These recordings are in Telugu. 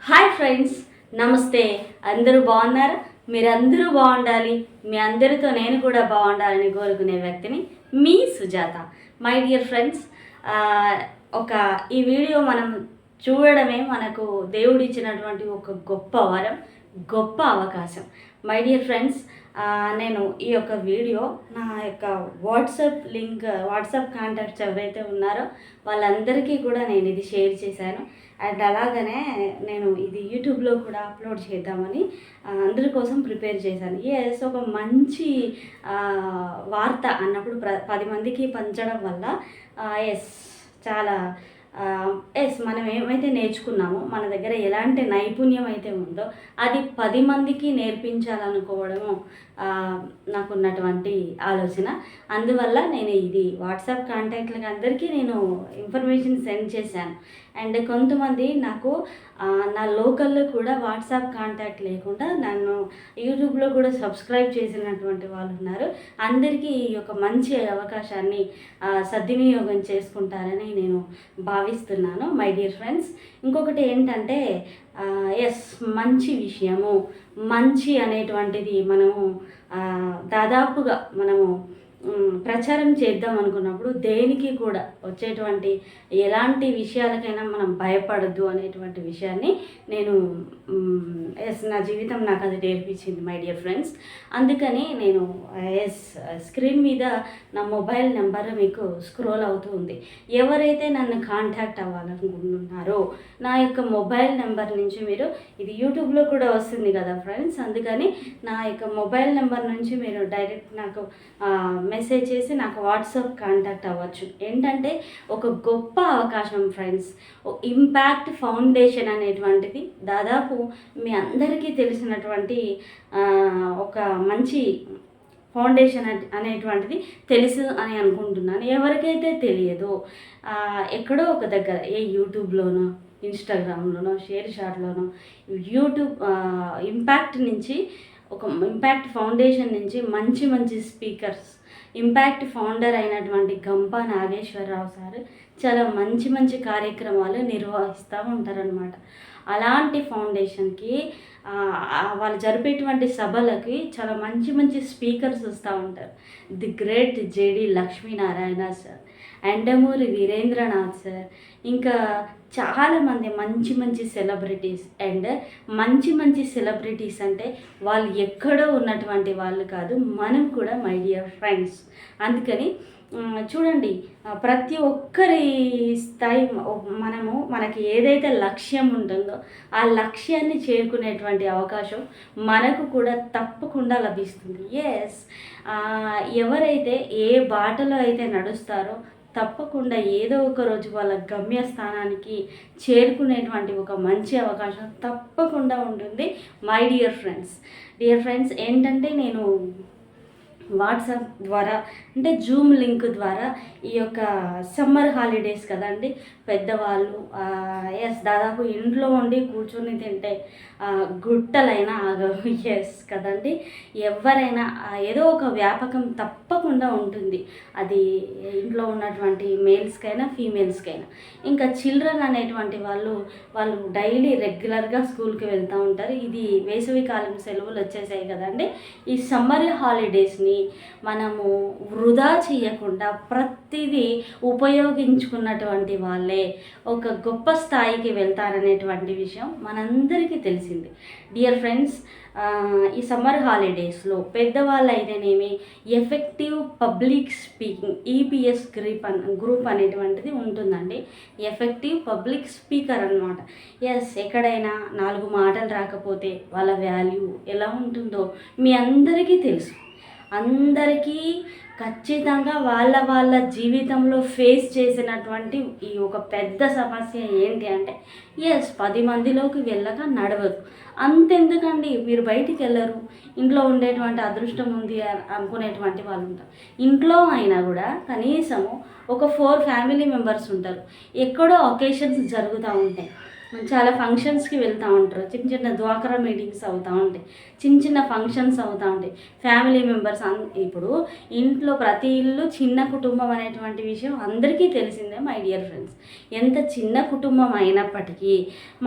హాయ్ ఫ్రెండ్స్, నమస్తే. అందరూ బాగున్నారా? మీరందరూ బాగుండాలి, మీ అందరితో నేను కూడా బాగుండాలని కోరుకునే వ్యక్తిని మీ సుజాత. మై డియర్ ఫ్రెండ్స్, ఈ వీడియో మనం చూడడమే మనకు దేవుడిచ్చినటువంటి ఒక గొప్ప వరం, గొప్ప అవకాశం. మై డియర్ ఫ్రెండ్స్, నేను ఈ యొక్క వీడియో నా యొక్క వాట్సాప్ కాంటాక్ట్స్ ఎవరైతే ఉన్నారో వాళ్ళందరికీ కూడా నేను ఇది షేర్ చేశాను. అండ్ అలాగనే నేను ఇది యూట్యూబ్లో కూడా అప్లోడ్ చేద్దామని అందరి కోసం ప్రిపేర్ చేశాను. ఒక మంచి వార్త అన్నప్పుడు 10 మందికి పంచడం వల్ల చాలా మనం ఏమైతే నేర్చుకున్నామో, మన దగ్గర ఎలాంటి నైపుణ్యం అయితే ఉందో అది 10 మందికి నేర్పించాలనుకోవడము నాకున్నటువంటి ఆలోచన. అందువల్ల నేను ఇది వాట్సాప్ కాంటాక్ట్లకు అందరికీ నేను ఇన్ఫర్మేషన్ సెండ్ చేశాను. అండ్ కొంతమంది నాకు నా లోకల్లో కూడా వాట్సాప్ కాంటాక్ట్ లేకుండా నన్ను యూట్యూబ్లో కూడా సబ్స్క్రైబ్ చేసినటువంటి వాళ్ళు ఉన్నారు. అందరికీ ఈ యొక్క మంచి అవకాశాన్ని సద్వినియోగం చేసుకుంటారని నేను భావిస్తున్నాను. మై డియర్ ఫ్రెండ్స్, ఇంకొకటి ఏంటంటే మంచి విషయము, మంచి అనేటువంటిది మనము దాదాపుగా ప్రచారం చేద్దాం అనుకున్నప్పుడు దేనికి కూడా వచ్చేటువంటి ఎలాంటి విషయాలకైనా మనం భయపడద్దు అనేటువంటి విషయాన్ని నేను నా జీవితం నాకు అది నేర్పించింది. మై డియర్ ఫ్రెండ్స్, అందుకని నేను స్క్రీన్ మీద నా మొబైల్ నెంబర్ మీకు స్క్రోల్ అవుతూ ఉంది. ఎవరైతే నన్ను కాంటాక్ట్ అవ్వాలనుకుంటున్నారో నా యొక్క మొబైల్ నెంబర్ నుంచి మీరు, ఇది యూట్యూబ్లో కూడా వస్తుంది కదా ఫ్రెండ్స్, అందుకని నా యొక్క మొబైల్ నెంబర్ నుంచి మీరు డైరెక్ట్ నాకు మెసేజ్ చేసి నాకు వాట్సాప్ కాంటాక్ట్ అవ్వచ్చు. ఏంటంటే ఒక గొప్ప అవకాశం ఫ్రెండ్స్. ఇంపాక్ట్ ఫౌండేషన్ అనేటువంటిది దాదాపు మీ అందరికీ తెలిసినటువంటి ఒక మంచి ఫౌండేషన్ అనేటువంటిది తెలుసు అని అనుకుంటున్నాను. ఎవరికైతే తెలియదో ఎక్కడో ఒక దగ్గర యూట్యూబ్లోనో, ఇన్స్టాగ్రామ్లోనో, షేర్ చాట్లోనో ఇంపాక్ట్ ఫౌండేషన్ నుంచి మంచి స్పీకర్స్, ఇంపాక్ట్ ఫౌండర్ అయినటువంటి గంప నాగేశ్వరరావు సార్ చాలా మంచి కార్యక్రమాలు నిర్వహిస్తూ ఉంటారనమాట. అలాంటి ఫౌండేషన్కి వాళ్ళు జరిపేటువంటి సభలకి చాలా మంచి స్పీకర్స్ వస్తూ ఉంటారు. The great JD Lakshminarayana sir, Yandamuri Veerendranath sir, ఇంకా చాలామంది మంచి సెలబ్రిటీస్. అండ్ మంచి సెలబ్రిటీస్ అంటే వాళ్ళు ఎక్కడో ఉన్నటువంటి వాళ్ళు కాదు, మనం కూడా. మై డియర్ ఫ్రెండ్స్, అందుకని చూడండి, ప్రతి ఒక్కరి స్థాయి మనకి ఏదైతే లక్ష్యం ఉంటుందో ఆ లక్ష్యాన్ని చేరుకునేటువంటి అవకాశం మనకు కూడా తప్పకుండా లభిస్తుంది. ఎవరైతే ఏ బాటలో అయితే నడుస్తారో తప్పకుండా ఏదో ఒక రోజు వాళ్ళ గమ్యస్థానానికి చేరుకునేటువంటి ఒక మంచి అవకాశం తప్పకుండా ఉంటుంది. మై డియర్ ఫ్రెండ్స్, ఏంటంటే నేను వాట్సాప్ ద్వారా, అంటే జూమ్ లింక్ ద్వారా ఈ యొక్క సమ్మర్ హాలిడేస్ కదండి, పెద్దవాళ్ళు దాదాపు ఇంట్లో ఉండి కూర్చొని తింటే గుట్టలైనా ఆగవు. కదండి, ఎవరైనా ఏదో ఒక వ్యాపకం తప్పకుండా ఉంటుంది. అది ఇంట్లో ఉన్నటువంటి మేల్స్కైనా ఫీమేల్స్కైనా. ఇంకా చిల్డ్రన్ అనేటువంటి వాళ్ళు డైలీ రెగ్యులర్గా స్కూల్కి వెళ్తూ ఉంటారు. ఇది వేసవికాలం సెలవులు వచ్చేసాయి కదండి. ఈ సమ్మర్ హాలిడేస్ని మనము వృధా చేయకుండా ప్రతిదీ ఉపయోగించుకున్నటువంటి వాళ్ళే ఒక గొప్ప స్థాయికి వెళ్తారనేటువంటి విషయం మనందరికీ తెలిసింది. డియర్ ఫ్రెండ్స్, ఈ సమ్మర్ హాలిడేస్లో పెద్దవాళ్ళు అయితేనేమి effective public speaking EPS group అనేటువంటిది ఉంటుందండి. ఎఫెక్టివ్ పబ్లిక్ స్పీకర్ అనమాట. ఎక్కడైనా 4 మాటలు రాకపోతే వాళ్ళ వాల్యూ ఎలా ఉంటుందో మీ అందరికీ తెలుసు. అందరికీ ఖచ్చితంగా వాళ్ళ జీవితంలో ఫేస్ చేసినటువంటి ఈ ఒక పెద్ద సమస్య ఏంటి అంటే 10 మందిలోకి వెళ్ళక నడవదు. అంతెందుకండి, మీరు బయటికి వెళ్ళరు, ఇంట్లో ఉండేటువంటి అదృష్టం ఉంది అనుకునేటువంటి వాళ్ళు ఉంటారు. ఇంట్లో అయినా కూడా కనీసము ఒక 4 ఫ్యామిలీ మెంబర్స్ ఉంటారు. ఎక్కడో ఒకేషన్స్ జరుగుతూ ఉంటాయి. చాలా ఫంక్షన్స్కి వెళ్తూ ఉంటారు, చిన్న చిన్న డ్వాక్రా మీటింగ్స్ అవుతూ ఉంటాయి, చిన్న చిన్న ఫంక్షన్స్ అవుతూ ఉంటాయి. ఫ్యామిలీ మెంబర్స్ ఇప్పుడు ఇంట్లో ప్రతి ఇల్లు చిన్న కుటుంబం అనేటువంటి విషయం అందరికీ తెలిసిందే మై డియర్ ఫ్రెండ్స్. ఎంత చిన్న కుటుంబం అయినప్పటికీ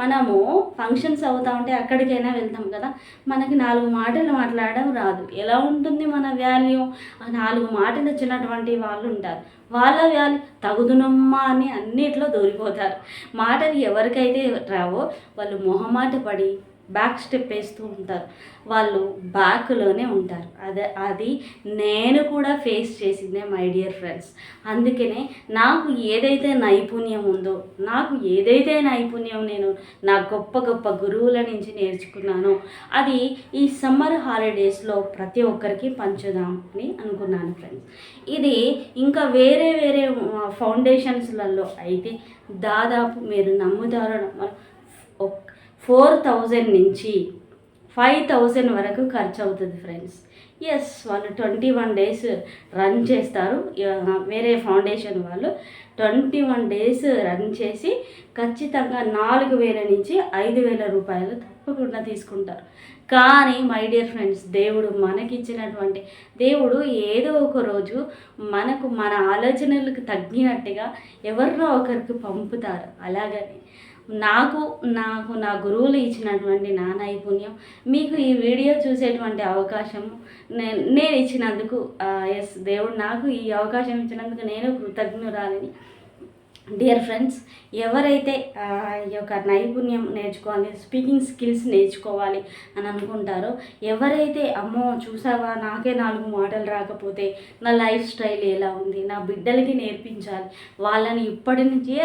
మనము ఫంక్షన్స్ అవుతూ ఉంటే అక్కడికైనా వెళ్తాం కదా, మనకి 4 మాటలు మాట్లాడడం రాదు. ఎలా ఉంటుంది మన వాల్యూ? ఆ 4 మాటలు వచ్చినటువంటి వాళ్ళు ఉంటారు, వాళ్ళ వాల్యూ తగుదునమ్మా అని అన్నిట్లో దూరిపోతారు. మాటలు ఎవరికైతే రావో వాళ్ళు మొహమాట పడి బ్యాక్ స్టెప్ వేస్తూ ఉంటారు, వాళ్ళు బ్యాక్లోనే ఉంటారు. అది నేను కూడా ఫేస్ చేసిందే మై డియర్ ఫ్రెండ్స్. అందుకనే నాకు ఏదైతే నైపుణ్యం ఉందో, నేను నా గొప్ప గొప్ప గురువుల నుంచి నేర్చుకున్నానో అది ఈ సమ్మర్ హాలిడేస్లో ప్రతి ఒక్కరికి పంచుదామని అనుకున్నాను ఫ్రెండ్స్. ఇది ఇంకా వేరే వేరే ఫౌండేషన్స్లలో అయితే దాదాపు మీరు నమ్ముతారో 4,000 నుంచి 5,000 వరకు ఖర్చు అవుతుంది ఫ్రెండ్స్. ఎస్, వాళ్ళు 21 days రన్ చేస్తారు. వేరే ఫౌండేషన్ వాళ్ళు 21 days రన్ చేసి ఖచ్చితంగా 4,000 నుంచి 5,000 రూపాయలు తప్పకుండా తీసుకుంటారు. కానీ మై డియర్ ఫ్రెండ్స్, దేవుడు మనకిచ్చినటువంటి దేవుడు ఏదో ఒక రోజు మనకు మన ఆలోచనలకు తగ్గినట్టుగా ఎవరినో ఒకరికి పంపుతారు. అలాగని నాకు నా గురువులు ఇచ్చినటువంటి నా నైపుణ్యం మీకు ఈ వీడియో చూసేటువంటి అవకాశం నేను ఇచ్చినందుకు, ఎస్, దేవుడు నాకు ఈ అవకాశం ఇచ్చినందుకు నేను కృతజ్ఞురాలని. డియర్ ఫ్రెండ్స్, ఎవరైతే ఈ యొక్క నైపుణ్యం నేర్చుకోవాలి, స్పీకింగ్ స్కిల్స్ నేర్చుకోవాలి అని అనుకుంటారో, ఎవరైతే అమ్మో చూసావా నాకే 4 మాటలు రాకపోతే నా లైఫ్ స్టైల్ ఎలా ఉంది, నా బిడ్డలకి నేర్పించాలి, వాళ్ళని ఇప్పటి నుంచే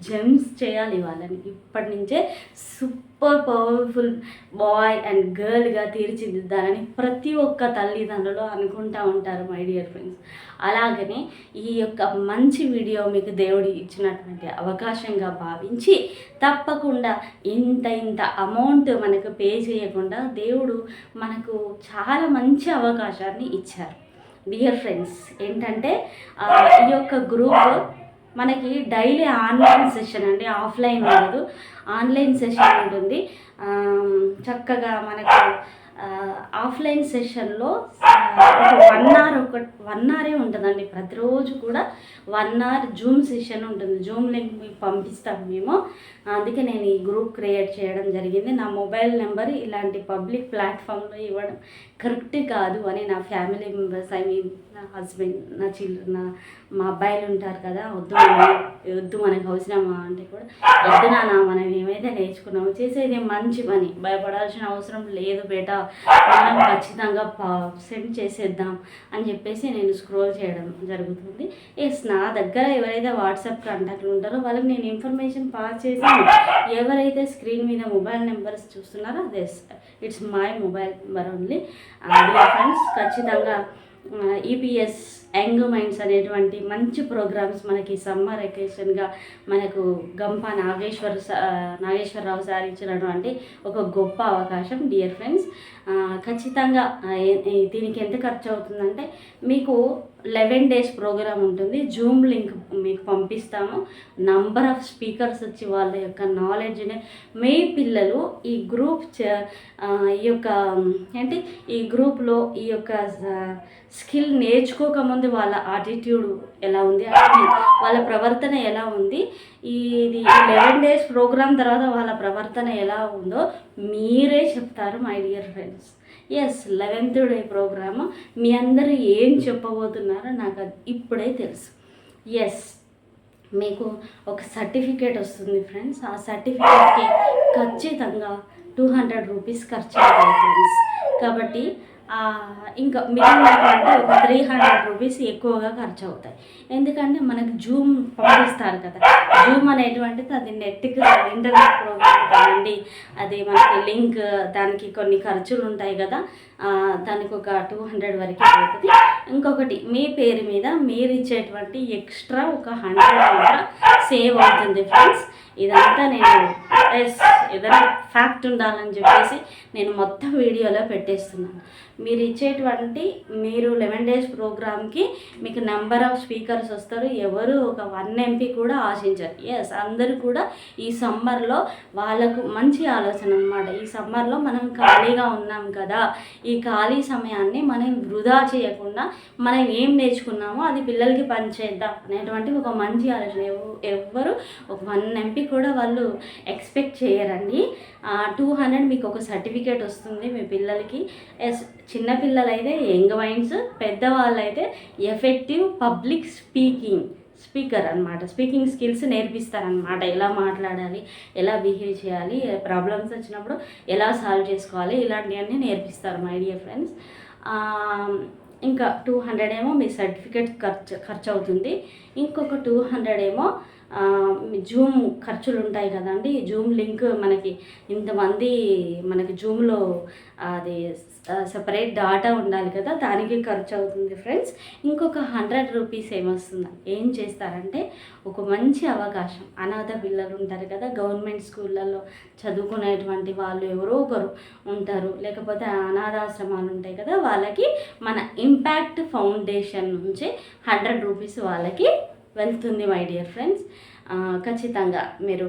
జెమ్స్ చేయాలి, వాళ్ళని ఇప్పటి నుంచే సూపర్ పవర్ఫుల్ బాయ్ అండ్ గర్ల్గా తీర్చిదిద్దాలని ప్రతి ఒక్క తల్లిదండ్రులు అనుకుంటూ ఉంటారు మై డియర్ ఫ్రెండ్స్. అలాగనే ఈ యొక్క మంచి వీడియో మీకు దేవుడు ఇచ్చినటువంటి అవకాశంగా భావించి తప్పకుండా ఇంత అమౌంట్ మనకు పే చేయకుండా దేవుడు మనకు చాలా మంచి అవకాశాన్ని ఇచ్చారు. డియర్ ఫ్రెండ్స్, ఏంటంటే ఈ యొక్క గ్రూప్ మనకి డైలీ ఆన్లైన్ సెషన్ అండి, ఆఫ్లైన్ ఉండదు, ఆన్లైన్ సెషన్ ఉంటుంది. చక్కగా మనకు ఆఫ్లైన్ సెషన్లో 1 hour ఉంటుందండి. ప్రతిరోజు కూడా 1 hour జూమ్ సెషన్ ఉంటుంది. జూమ్ లింక్ మీకు పంపిస్తాము మేము. అందుకే నేను ఈ గ్రూప్ క్రియేట్ చేయడం జరిగింది. నా మొబైల్ నెంబర్ ఇలాంటి పబ్లిక్ ప్లాట్ఫామ్లో ఇవ్వడం కరెక్ట్ కాదు అని నా ఫ్యామిలీ మెంబర్స్, నా హస్బెండ్, నా చిల్డ్రన్, మా అబ్బాయిలు ఉంటారు కదా, వద్దు మనకు అవసరమా అంటే కూడా వద్దు నాన్న, మనం ఏమైతే నేర్చుకున్నామో చేసేది మంచి పని, భయపడాల్సిన అవసరం లేదు బేటా, మనం ఖచ్చితంగా సెండ్ చేసేద్దాం అని చెప్పేసి నేను స్క్రోల్ చేయడం జరుగుతుంది. ఎస్, నా దగ్గర ఎవరైతే వాట్సాప్ కాంటాక్ట్లు ఉంటారో వాళ్ళకి నేను ఇన్ఫర్మేషన్ పాస్ చేశాను. ఎవరైతే స్క్రీన్ మీద మొబైల్ నెంబర్స్ చూస్తున్నారో అదే it's my mobile number only. Friends, ఖచ్చితంగా ఈపీఎస్ యంగ్ మైండ్స్ అనేటువంటి మంచి ప్రోగ్రామ్స్ మనకి సమ్మర్ వెకేషన్గా మనకు గంప నాగేశ్వరరావు సార్ ఇచ్చినటువంటి ఒక గొప్ప అవకాశం. డియర్ ఫ్రెండ్స్, ఖచ్చితంగా దీనికి ఎంత ఖర్చు అవుతుందంటే మీకు 11 days ప్రోగ్రామ్ ఉంటుంది. జూమ్ లింక్ మీకు పంపిస్తాము. నంబర్ ఆఫ్ స్పీకర్స్ వచ్చి వాళ్ళ యొక్క నాలెడ్జ్ని మీ పిల్లలు ఈ గ్రూప్ ఈ యొక్క ఈ గ్రూప్లో ఈ యొక్క స్కిల్ నేర్చుకోకముందు వాళ్ళ యాటిట్యూడ్ ఎలా ఉంది, వాళ్ళ ప్రవర్తన ఎలా ఉంది, ఇది 11 days ప్రోగ్రామ్ తర్వాత వాళ్ళ ప్రవర్తన ఎలా ఉందో మీరే చెప్తారు my dear friends. Yes, 11th day programme మీ అందరూ ఏం చెప్పబోతున్నారో నాకు అది ఇప్పుడే తెలుసు. ఎస్, మీకు ఒక సర్టిఫికేట్ వస్తుంది ఫ్రెండ్స్. ఆ సర్టిఫికేట్కి ఖచ్చితంగా 200 రూపీస్ ఖర్చు అవుతాయి ఫ్రెండ్స్. కాబట్టి ఇంకా మిగిలినటువంటి ఒక 300 రూపీస్ ఎక్కువగా ఖర్చు అవుతాయి. ఎందుకంటే మనకు జూమ్ పంపిస్తారు కదా, జూమ్ అనేటువంటిది అది నెట్కి ఇంటర్నెట్ ప్రోగ్రామ్ కదండి, అది మనకి లింక్, దానికి కొన్ని ఖర్చులు ఉంటాయి కదా, దానికి ఒక 200 వరకు అవుతుంది. ఇంకొకటి మీ పేరు మీద మీరు ఇచ్చేటువంటి ఎక్స్ట్రా ఒక 100 సేవ్ అవుతుంది ఫ్రెండ్స్. ఇదంతా నేను ఏదైనా ఫ్యాక్ట్ ఉండాలని చెప్పేసి నేను మొత్తం వీడియోలో పెట్టేస్తున్నాను. మీరు ఇచ్చేటువంటి మీరు 11 days ప్రోగ్రామ్కి మీకు నెంబర్ ఆఫ్ స్పీకర్స్ వస్తారు. ఎవరు ఒక 1 MP కూడా ఆశించారు. ఎస్, అందరూ కూడా ఈ సమ్మర్లో వాళ్ళకు మంచి ఆలోచన అనమాట. ఈ సమ్మర్లో మనం ఖాళీగా ఉన్నాం కదా, ఈ ఖాళీ సమయాన్ని మనం వృధా చేయకుండా మనం ఏం నేర్చుకున్నామో అది పిల్లలకి పనిచేద్దాం అనేటువంటి ఒక మంచి ఆలోచన. ఎవ్వరు ఒక 1 MP కూడా వాళ్ళు ఎక్స్పెక్ట్ చేయరండి. 200 మీకు ఒక సర్టిఫికేట్ వస్తుంది మీ పిల్లలకి. ఎస్, చిన్నపిల్లలు అయితే యంగ్ మైండ్స్, పెద్దవాళ్ళు అయితే ఎఫెక్టివ్ పబ్లిక్ స్పీకర్ అనమాట. స్పీకింగ్ స్కిల్స్ నేర్పిస్తారనమాట. ఎలా మాట్లాడాలి, ఎలా బిహేవ్ చేయాలి, ప్రాబ్లమ్స్ వచ్చినప్పుడు ఎలా సాల్వ్ చేసుకోవాలి, ఇలాంటివన్నీ నేర్పిస్తారు మై డియర్ ఫ్రెండ్స్. ఇంకా 200 ఏమో మీ సర్టిఫికేట్ ఖర్చు అవుతుంది. ఇంకొక 200 ఏమో జూమ్ ఖర్చులు ఉంటాయి కదండి. జూమ్ లింక్ మనకి ఇంతమంది మనకి జూమ్లో అది సపరేట్ డాటా ఉండాలి కదా, దానికి ఖర్చు అవుతుంది ఫ్రెండ్స్. ఇంకొక 100 రూపీస్ ఏమొస్తుంది, ఏం చేస్తారంటే ఒక మంచి అవకాశం. అనాథ పిల్లలు ఉంటారు కదా, గవర్నమెంట్ స్కూళ్ళల్లో చదువుకునేటువంటి వాళ్ళు ఎవరో ఒకరు ఉంటారు, లేకపోతే అనాథాశ్రమాలు ఉంటాయి కదా, వాళ్ళకి మన ఇంపాక్ట్ ఫౌండేషన్ నుంచి 100 రూపీస్ వాళ్ళకి వెళ్తుంది మై డియర్ ఫ్రెండ్స్. ఖచ్చితంగా మీరు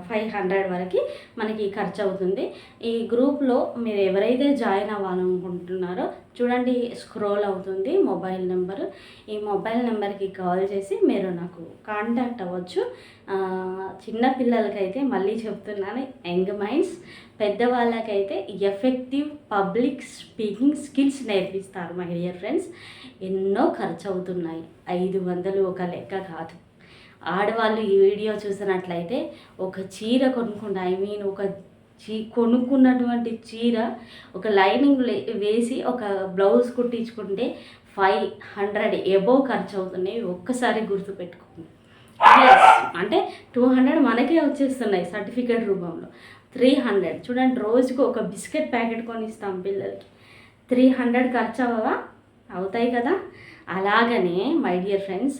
500 వరకు మనకి ఖర్చు అవుతుంది. ఈ గ్రూప్లో మీరు ఎవరైతే జాయిన్ అవ్వాలనుకుంటున్నారో చూడండి, స్క్రోల్ అవుతుంది మొబైల్ నెంబరు. ఈ మొబైల్ నెంబర్కి కాల్ చేసి మీరు నాకు కాంటాక్ట్ అవ్వచ్చు. చిన్నపిల్లలకైతే మళ్ళీ చెప్తున్నాను, యంగ్ మైండ్స్, పెద్దవాళ్ళకైతే ఎఫెక్టివ్ పబ్లిక్ స్పీకింగ్ స్కిల్స్ నేర్పిస్తారు మై డియర్ ఫ్రెండ్స్. ఎన్నో ఖర్చు అవుతున్నాయి, 500 ఒక లెక్క కాదు. ఆడవాళ్ళు ఈ వీడియో చూసినట్లయితే ఒక చీర కొనుక్కున్నటువంటి చీర ఒక లైనింగ్ వేసి ఒక బ్లౌజ్ కుట్టించుకుంటే 500 ఎబోవ్ ఖర్చు అవుతున్నాయి. ఒక్కసారి గుర్తుపెట్టుకోండి. ఎస్, అంటే 200 మనకే వచ్చేస్తున్నాయి సర్టిఫికేట్ రూపంలో. 300 చూడండి, రోజుకు ఒక బిస్కెట్ ప్యాకెట్ కొనిస్తాం పిల్లలకి. 300 ఖర్చు అవుతాయి కదా. అలాగనే మై డియర్ ఫ్రెండ్స్,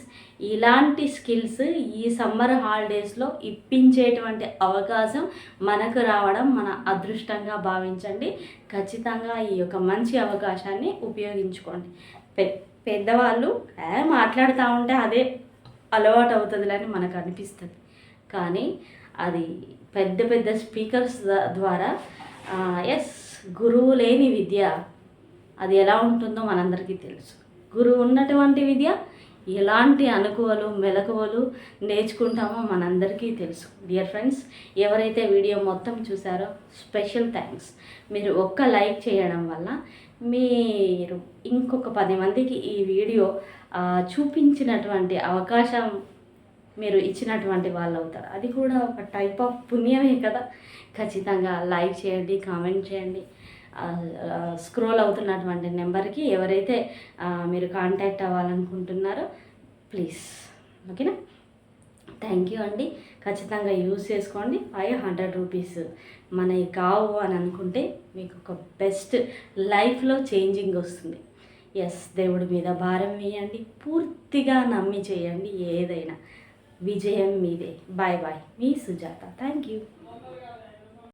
ఇలాంటి స్కిల్స్ ఈ సమ్మర్ హాలిడేస్లో ఇప్పించేటువంటి అవకాశం మనకు రావడం మన అదృష్టంగా భావించండి. ఖచ్చితంగా ఈ యొక్క మంచి అవకాశాన్ని ఉపయోగించుకోండి. పెద్దవాళ్ళు మాట్లాడుతూ ఉంటే అదే అలవాటు అవుతుందిలని మనకు అనిపిస్తుంది, కానీ అది పెద్ద పెద్ద స్పీకర్స్ ద్వారా ఎస్, గురువు లేని విద్య అది ఎలా ఉంటుందో మనందరికీ తెలుసు. గురువు ఉన్నటువంటి విద్య ఎలాంటి అనుకువలు మెలకువలు నేర్చుకుంటామో మనందరికీ తెలుసు. డియర్ ఫ్రెండ్స్, ఎవరైతే వీడియో మొత్తం చూసారో స్పెషల్ థ్యాంక్స్. మీరు ఒక్క లైక్ చేయడం వల్ల మీరు ఇంకొక 10 మందికి ఈ వీడియో చూపించినటువంటి అవకాశం మీరు ఇచ్చినటువంటి వాళ్ళు అవుతారు. అది కూడా ఒక టైప్ ఆఫ్ పుణ్యమే కదా. ఖచ్చితంగా లైక్ చేయండి, కామెంట్ చేయండి. స్క్రోల్ అవుతున్నటువంటి నెంబర్కి ఎవరైతే మీరు కాంటాక్ట్ అవ్వాలనుకుంటున్నారో ప్లీజ్, ఓకేనా. థ్యాంక్ యూ అండి. ఖచ్చితంగా యూజ్ చేసుకోండి. 500 రూపీస్ మనకి కావు అని అనుకుంటే మీకు ఒక బెస్ట్ లైఫ్లో చేంజింగ్ వస్తుంది. ఎస్, దేవుడి మీద భారం వేయండి, పూర్తిగా నమ్మి చేయండి. ఏదైనా విజయం మీదే. బాయ్ బాయ్, మీ సుజాత. Thank you.